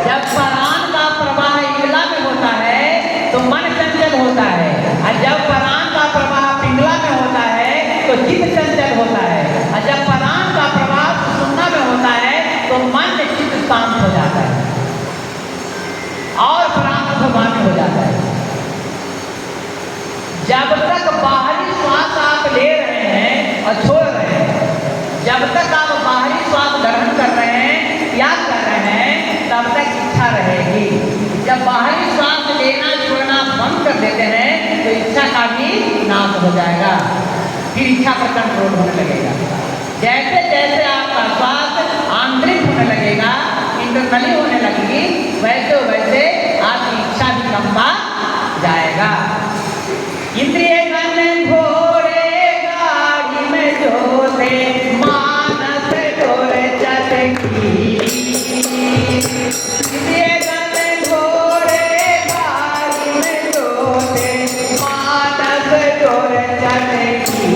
जब प्राण का प्रवाह इंगला में होता है तो मन चंचल होता है, और जब प्राण का प्रवाह पिंगला में होता है तो चित्त चंचल होता है, और जब प्राण का प्रवाह सुषुम्ना में होता है तो मन चित्त शांत हो जाता है और प्राण भगवान हो जाता है। जब तक बाहरी श्वास आप ले रहे हैं और छोड़ रहे हैं, जब तक आप बाहरी श्वास ग्रहण कर रहे हैं, त्याग कर रहे हैं, तब तक इच्छा रहेगी। जब बाहरी श्वास लेना छोड़ना बंद कर देते हैं तो इच्छा का भी नाश हो जाएगा, फिर इच्छा पर कंट्रोल होने लगेगा। जैसे जैसे आपका श्वास आंतरिक होने लगेगा, इंटरनली होने लगेगी, वैसे वैसे आपकी इच्छा भी कमता जाएगा। इंद्रिय गण घोड़े गाड़ी में जोते, मानस डोर चटकी। इंद्रिय गण घोड़े गाड़ी में जोते, मानस डोर चटकी।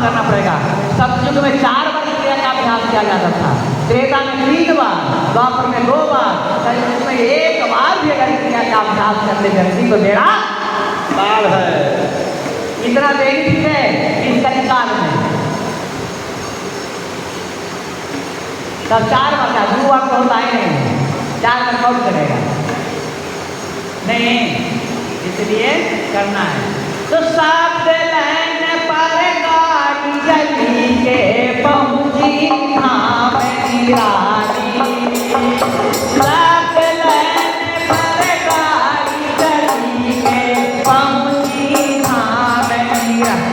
करना पड़ेगा। सतयुग में 4 बार क्रिया का अभ्यास किया जाता था, त्रेता में 3 बार, द्वापर में 2 बार, कलयुग में 1 बार भी अगर क्रिया का अभ्यास करते व्यक्ति को मेरा काल है। इतना देरी है इस कलिकाल में, तब 4 बार का 2 बार तो होता ही नहीं, 4 बार कौन करेगा नहीं, इसलिए करना है। तो सात लाइन पर गाड़ी जली के पहुंची धाम निराली। सात लाइन पर गाड़ी जली के पहुंची धाम निराली।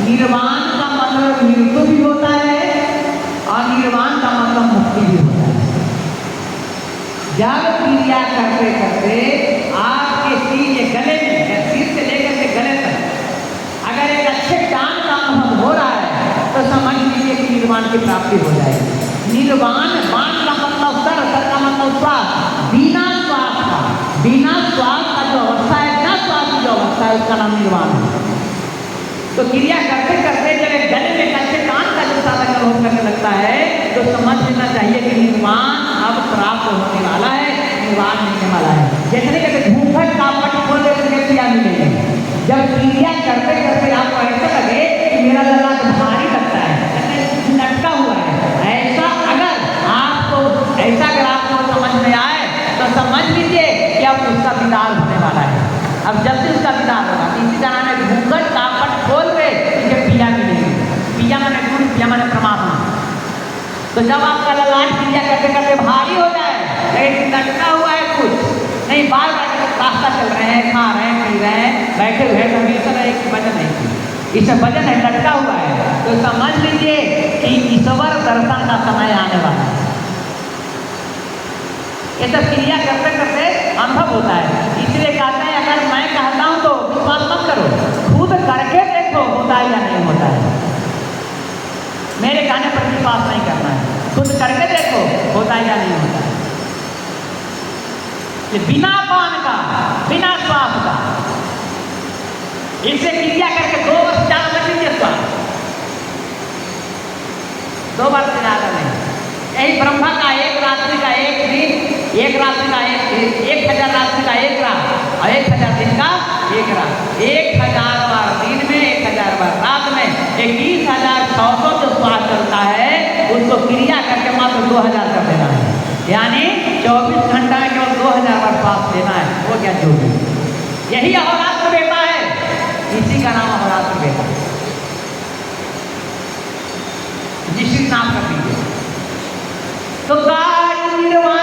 निर्वाण का मतलब मृत्यु भी होता है और निर्वाण का मतलब मुक्ति भी होता है। जब क्रिया करते करते आपके सिर के गले में, सिर से लेकर के गले तक अगर एक अच्छे ज्ञान का अनुभव हो रहा है तो समझ लीजिए कि निर्वाण की प्राप्ति हो जाएगी। निर्वाण, वाण का मतलब सर, सर का मतलब श्वास, बिना श्वास का, बिना श्वास का जो अवस्था है, बिना श्वास की जो अवस्था है उसका नाम निर्वाण है। तो क्रिया करते करते जब एक गले में कच्चे कान का जो साधक अनुभव करने लगता है तो समझ लेना चाहिए कि निर्वाण अब प्राप्त होने वाला है, निर्वाण मिलने वाला है। जैसे कहते घूंघट का पट खोल देते क्रिया मिलेगी। जब क्रिया करते करते आपको ऐसा लगे कि मेरा गला भारी लगता है, लटका हुआ है, ऐसा अगर आपको समझ में आए तो समझ लीजिए कि अब उसका विदार होने वाला है। अब जल्दी उसका विदार होगा। इसी तरह में घूंघट का पट खोल के इसे पिया मिलेगी। पिया मैंने गुरु, पिया मैंने परमात्मा। तो जब आपका ललाट क्रिया करते करते भारी हो जाए, लेकिन लटका हुआ है कुछ नहीं, बार बार रास्ता चल रहे हैं, खा रहे हैं, पी रहे हैं, बैठे हुए हमेशा एक वजन नहीं, इसे वजन है, लटका हुआ है, तो समझ लीजिए कि ईश्वर दर्शन का समय आने वाला है। ये सब क्रिया करते करते अनुभव होता है। इसलिए कहते हैं अगर मैं कहता हूँ तो विश्वास मत करो, खुद करके देखो होता है या नहीं होता है। मेरे कहने पर विश्वास नहीं करना है, खुद करके देखो होता है या नहीं होता है। ये बिना पान का, बिना श्वास का, इसे क्रिया करके 2 वर्ष 4 वर्ष 2000 कर देना है, यानी 24 घंटा में केवल 2000 बार श्वास लेना है। वो क्या जो भी, यही अहोरात्र बेटा है, इसी का नाम अहोरात्र बेटा है। जिसकी नाम कर दीजिए तो कार्य निर्वाण